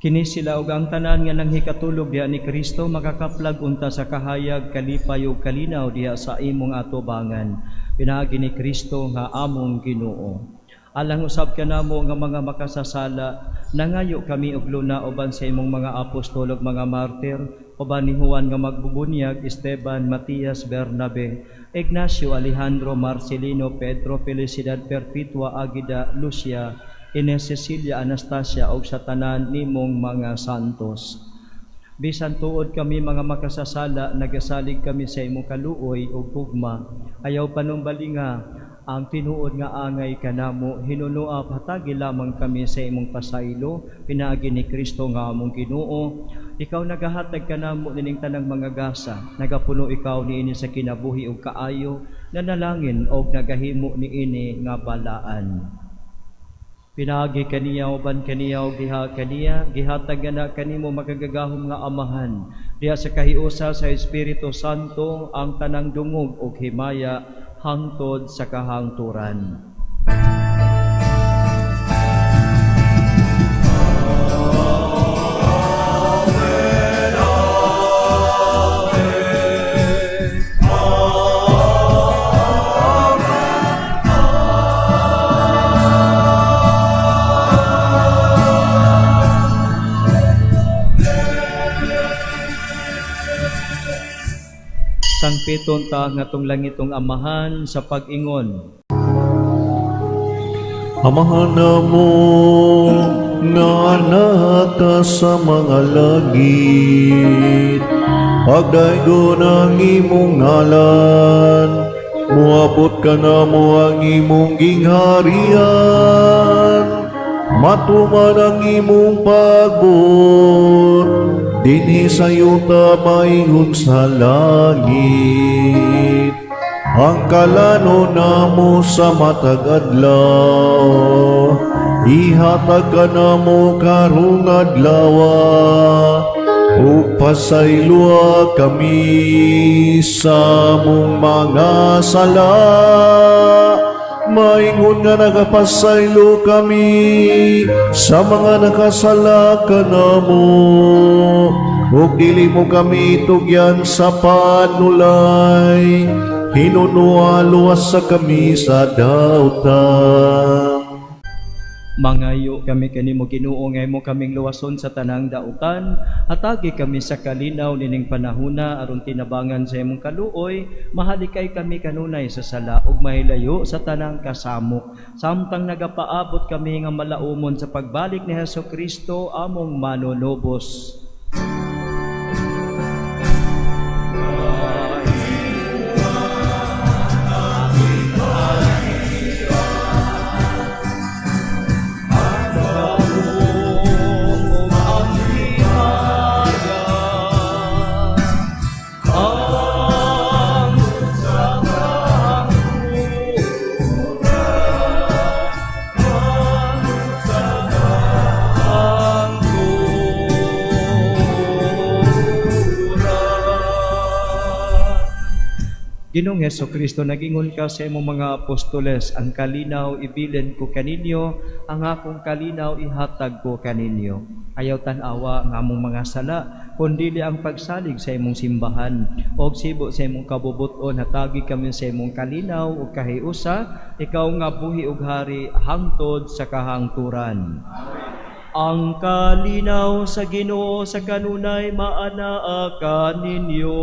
Kini sila ug ang tanan nga nang hikatulog diha ni Kristo makakaplag unta sa kahayag, kalipay ug kalinaw diha sa imong atubangan. Pinaagi ni Kristo nga among Ginoo. Alang usab kanamo nga mga makasasala, nangayo kami og luna uban sa imong mga apostol ug mga martir, uban ni Juan nga magbubunyag, Esteban, Matias, Bernabe, Ignacio, Alejandro, Marcelino, Pedro, Felicidad, Perpetua, Agida, Lucia, Ines, Cecilia, Anastasia ug sa tanan nimong mga santos. Bisan tuod kami mga makasasala, nagasalig kami sa imong kaluoy ug gugma. Ayaw panumbalinga ang tinuod nga angay kanamo, hinunoa patagi lamang kami sa imong pasaylo, pinaagi ni Kristo nga among Ginoo. Ikaw nagahatag kanamo nining tanang mga gasa, nagapuno ikaw niini sa kinabuhi ug kaayo, nanalangin og nagahimo niini nga balaan. Pinaagi kaniya uban kaniya ug diha kaniya, gihatag na kanimo magagagahom nga amahan. Diha sa kahiusa sa Espiritu Santo ang tanang dungog ug himaya hangtod sa kahangturan. Sang piton ta ngatong langitong amahan sa pag-ingon. Amahan mo nga anak ka sa mga langit, pagdaygon ang imong ngalan, muabot ka na mo ang imong gingharian, matuman ang imong pagbot, dinhi sa yuta maingon sa langit. Ang kalano namo sa matag adlaw, ihatag ka namo karong adlawa, ug pasaylua kami sa mong mga sala. Maingon nga nagapasaylo kami sa mga nakasala kanamo, ug dili mo kami tugyan sa panulay, hinunua luwas sa kami sa dautan. Mangayo kami kanimo Ginoo nga imo kaming luwason sa tanang dautan, hatagi kami sa kalinaw nining panahuna aron tinabangan sa imong kaluoy, mahalikay kami kanunay sa sala ug mahilayo sa tanang kasamok, samtang nagapaabot kami nga malaumon sa pagbalik ni Hesukristo among manunubos. Ginoong Hesukristo, nagingon ka sa imong mga apostoles, ang kalinaw ibilin ko kaninyo, ang akong kalinaw ihatag ko kaninyo. Ayaw tan-awa nga among mga sala, kundili ang pagsalig sa imong simbahan, o sibo sa imong kabubuton, hatagi kami sa imong kalinaw o kahiusa, ikaw nga buhi ug hari hangtod sa kahangturan. Ang kalinaw sa Ginoo sa kanunay maanaa kaninyo.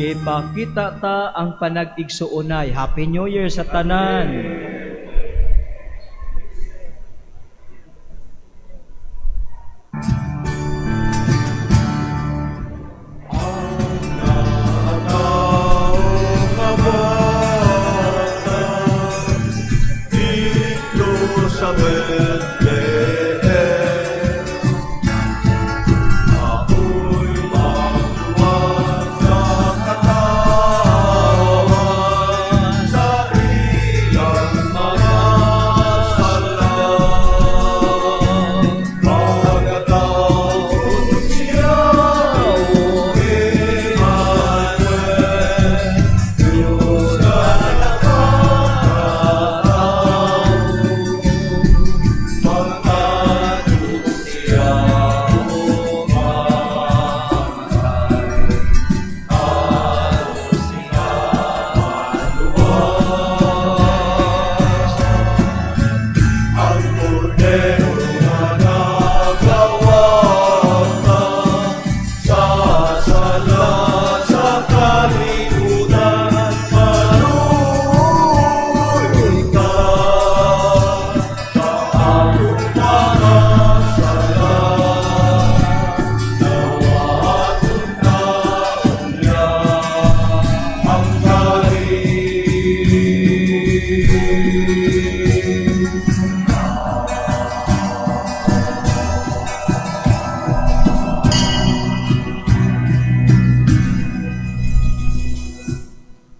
Ipakita ta ang panag-igsuunay. Happy New Year sa tanan!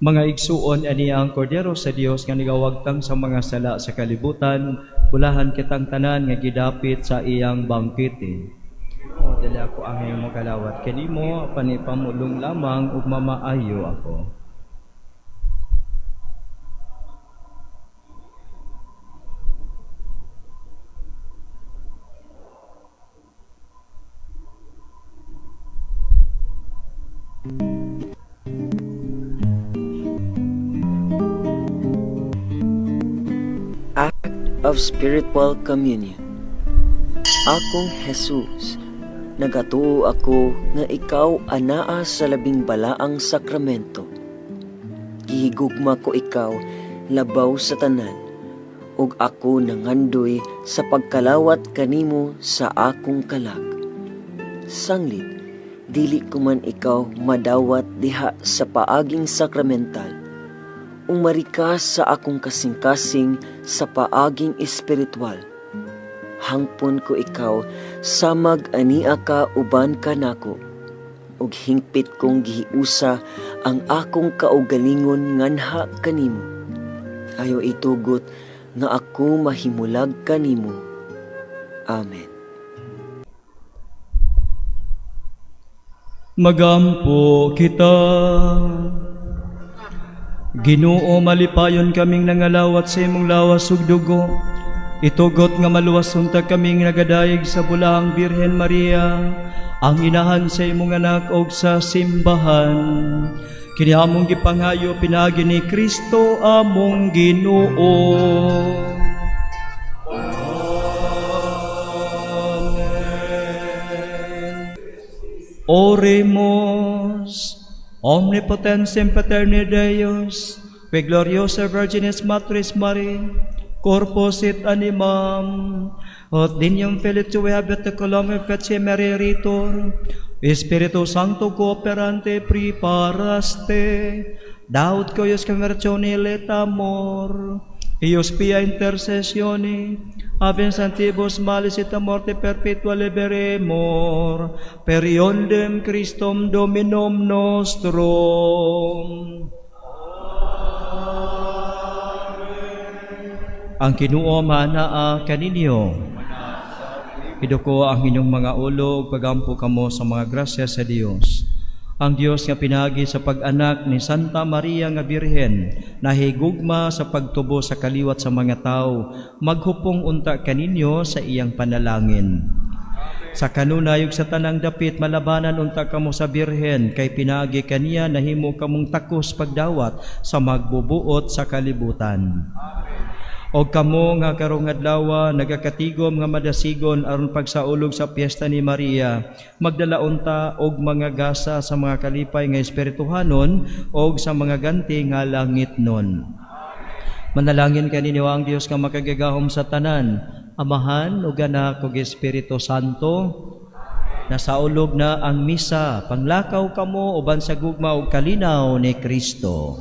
Mga igsuon ani ang kordero sa Dios nga nagawagtang sa mga sala sa kalibutan, bulahan kitang tanan nga gidapit sa iyang bangkete. O dali ako ang iyong magalawat kanimo, panipamulong lamang ug mamaayo ako. Act of Spiritual Communion. Akong Jesus, nagatuo ako nga ikaw anaa sa labing balaang sakramento. Gihigugma ko ikaw labaw sa tanan, ug ako nangandoy sa pagkalawat kanimo sa akong kalag. Sanglit, dili ko man ikaw madawat diha sa paaging sakramental, umarikas sa akong kasing-kasing sa paaging espiritual. Hangpon ko ikaw samag ania ka uban kanako, ug hingpit kong gihiusa ang akong kaugalingon nganha kanimo. Ayo itugot nga ako mahimulag kanimo. Amen. Magampo kita. Ginoo, malipayon kaming nangalawat sa imong lawas ug dugo. Itugot nga maluwas unta kaming nagadayeg sa bulahang Birhen Maria, ang inahan sa imong anak og sa simbahan. Kini among gipanghayo pinagi ni Kristo among Ginoo. Oremos. Omnipotens Paterne Deus, que gloriosa Virginis Matris Maria, corpus et animam, ut dinium felicitui habet colome fece mereritur, Espiritu Sancto cooperante preparaste, daud coius conversione et amor, ius pia intercessione, Ave santibus malis et a morte perpetua liberemur, per iondem Christum Dominum nostrum. Ang Ginoo manaa kaninyo. Iduko ang inyong mga ulo, pagampo kamo sa mga grasya sa Dios. Ang Dios nga pinagi sa pag-anak ni Santa Maria nga Birhen, nahigugma sa pagtubo sa kaliwat sa mga tao, maghupong unta kaninyo sa iyang panalangin. Sa kanunayog sa tanang dapit, malabanan unta kamo sa Birhen, kay pinagi kaniya nahimo kamong takos pagdawat sa magbubuot sa kalibutan. O kamo nga karong adlaw nagakatigom nga madasigon aron pagsaulog sa piyesta ni Maria, magdala unta og mga gasa sa mga kalipay nga espirituhanon og sa mga ganti nga langitnon. Manalangin kaninyo ang Dios nga makagagahom sa tanan, Amahan ug Anak ug Espiritu Santo. Nasaulog na ang misa, panglakaw kamo uban sa gugma ug kalinaw ni Kristo.